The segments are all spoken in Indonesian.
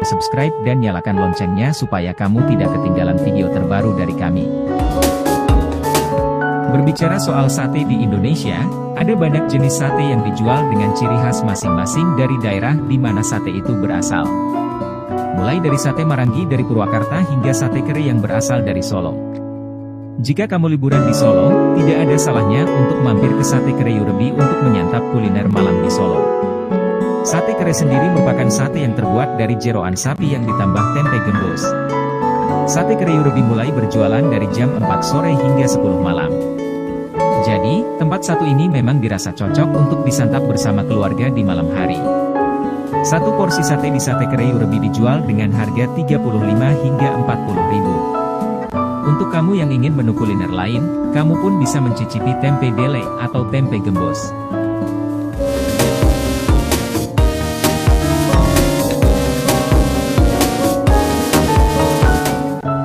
subscribe dan nyalakan loncengnya supaya kamu tidak ketinggalan video terbaru dari kami. Berbicara soal sate di Indonesia, ada banyak jenis sate yang dijual dengan ciri khas masing-masing dari daerah di mana sate itu berasal. Mulai dari sate Marangi dari Purwakarta hingga sate kere yang berasal dari Solo. Jika kamu liburan di Solo, tidak ada salahnya untuk mampir ke Sate Kere Yurebi untuk menyantap kuliner malam di Solo. Sate kere sendiri merupakan sate yang terbuat dari jeroan sapi yang ditambah tempe gembus. Sate kere Yurebi mulai berjualan dari jam 4 sore hingga 10 malam. Jadi, tempat satu ini memang dirasa cocok untuk disantap bersama keluarga di malam hari. Satu porsi sate di Sate Kere Yurebi dijual dengan harga 35 hingga 40 ribu. Untuk kamu yang ingin menu kuliner lain, kamu pun bisa mencicipi tempe dele atau tempe gembus.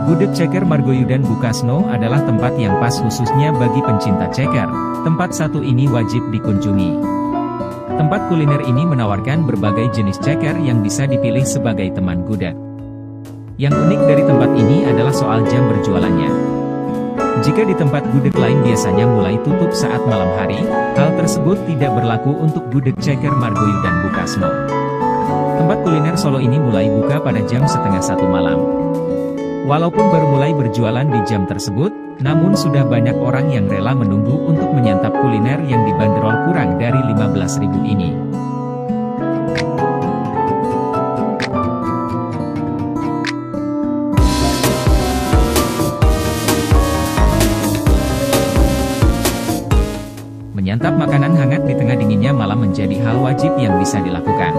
Gudeg Ceker Margoyudan Bukasno adalah tempat yang pas khususnya bagi pencinta ceker. Tempat satu ini wajib dikunjungi. Tempat kuliner ini menawarkan berbagai jenis ceker yang bisa dipilih sebagai teman gudeg. Yang unik dari tempat ini adalah soal jam berjualannya. Jika di tempat gudeg lain biasanya mulai tutup saat malam hari, hal tersebut tidak berlaku untuk Gudeg Ceker Margoyudan Bukasno. Tempat kuliner Solo ini mulai buka pada jam setengah 1 malam. Walaupun baru mulai berjualan di jam tersebut, namun sudah banyak orang yang rela menunggu untuk menyantap kuliner yang dibanderol kurang dari 15.000 ini. Menyantap makanan hangat di tengah dinginnya malam menjadi hal wajib yang bisa dilakukan.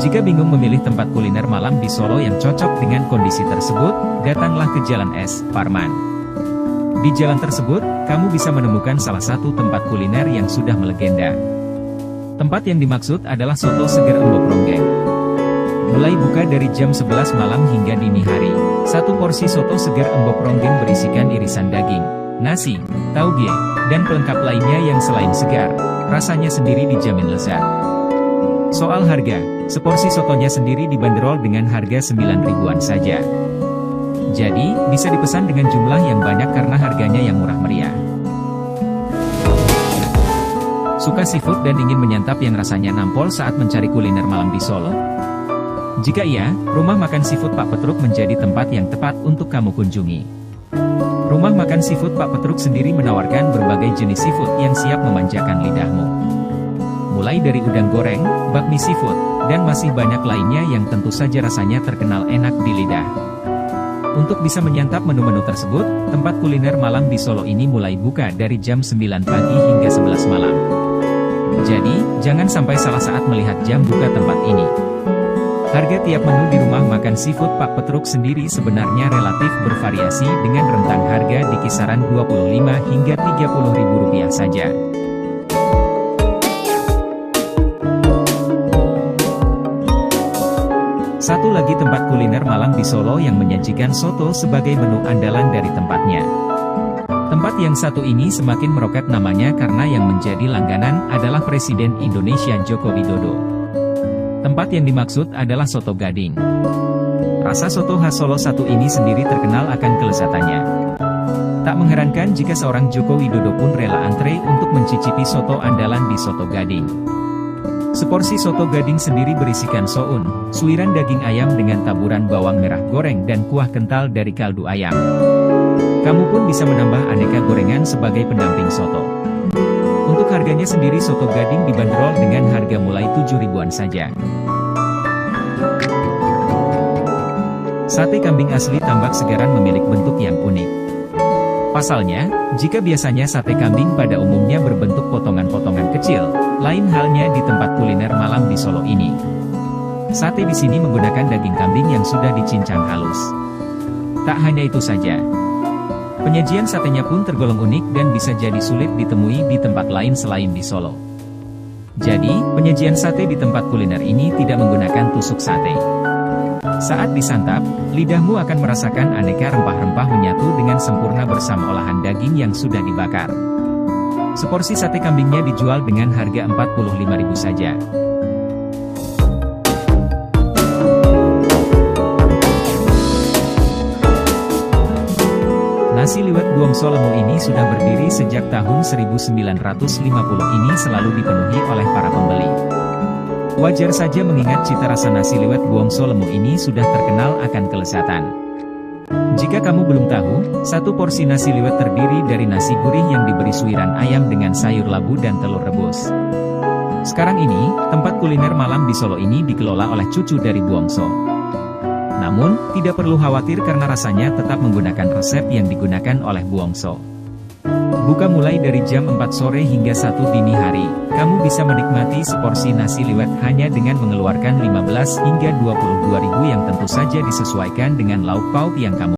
Jika bingung memilih tempat kuliner malam di Solo yang cocok dengan kondisi tersebut, datanglah ke Jalan S. Parman. Di jalan tersebut, kamu bisa menemukan salah satu tempat kuliner yang sudah melegenda. Tempat yang dimaksud adalah Soto Seger Embok Ronggeng. Mulai buka dari jam 11 malam hingga dini hari. Satu porsi Soto Seger Embok Ronggeng berisikan irisan daging, nasi, tauge, dan pelengkap lainnya yang selain segar, rasanya sendiri dijamin lezat. Soal harga, seporsi sotonya sendiri dibanderol dengan harga 9 ribuan saja. Jadi, bisa dipesan dengan jumlah yang banyak karena harganya yang murah meriah. Suka seafood dan ingin menyantap yang rasanya nampol saat mencari kuliner malam di Solo? Jika iya, Rumah Makan Seafood Pak Petruk menjadi tempat yang tepat untuk kamu kunjungi. Rumah Makan Seafood Pak Petruk sendiri menawarkan berbagai jenis seafood yang siap memanjakan lidahmu. Mulai dari udang goreng, bakmi seafood, dan masih banyak lainnya yang tentu saja rasanya terkenal enak di lidah. Untuk bisa menyantap menu-menu tersebut, tempat kuliner malam di Solo ini mulai buka dari jam 9 pagi hingga 11 malam. Jadi, jangan sampai salah saat melihat jam buka tempat ini. Harga tiap menu di Rumah Makan Seafood Pak Petruk sendiri sebenarnya relatif bervariasi dengan rentang harga di kisaran 25 hingga 30 ribu rupiah saja. Satu lagi tempat kuliner malam di Solo yang menyajikan soto sebagai menu andalan dari tempatnya. Tempat yang satu ini semakin meroket namanya karena yang menjadi langganan adalah Presiden Indonesia Joko Widodo. Tempat yang dimaksud adalah Soto Gading. Rasa soto khas Solo satu ini sendiri terkenal akan kelezatannya. Tak mengherankan jika seorang Joko Widodo pun rela antre untuk mencicipi soto andalan di Soto Gading. Seporsi Soto Gading sendiri berisikan soun, suiran daging ayam dengan taburan bawang merah goreng dan kuah kental dari kaldu ayam. Kamu pun bisa menambah aneka gorengan sebagai pendamping soto. Untuk harganya sendiri Soto Gading dibanderol dengan harga mulai 7 ribuan saja. Sate kambing asli Tambak Segaran memiliki bentuk yang unik. Pasalnya, jika biasanya sate kambing pada umumnya berbentuk potongan-potongan kecil, lain halnya di tempat kuliner malam di Solo ini. Sate di sini menggunakan daging kambing yang sudah dicincang halus. Tak hanya itu saja, penyajian satenya pun tergolong unik dan bisa jadi sulit ditemui di tempat lain selain di Solo. Jadi, penyajian sate di tempat kuliner ini tidak menggunakan tusuk sate. Saat disantap, lidahmu akan merasakan aneka rempah-rempah menyatu dengan sempurna bersama olahan daging yang sudah dibakar. Seporsi sate kambingnya dijual dengan harga 45.000 saja. Buongso Lemo ini sudah berdiri sejak tahun 1950 ini selalu dipenuhi oleh para pembeli. Wajar saja mengingat cita rasa nasi liwet Buongso Lemo ini sudah terkenal akan kelezatan. Jika kamu belum tahu, satu porsi nasi liwet terdiri dari nasi gurih yang diberi suiran ayam dengan sayur labu dan telur rebus. Sekarang ini, tempat kuliner malam di Solo ini dikelola oleh cucu dari Buongso. Namun, tidak perlu khawatir karena rasanya tetap menggunakan resep yang digunakan oleh Buongso. Buka mulai dari jam 4 sore hingga 1 dini hari. Kamu bisa menikmati seporsi nasi liwet hanya dengan mengeluarkan 15 hingga 22 ribu yang tentu saja disesuaikan dengan lauk pauk yang kamu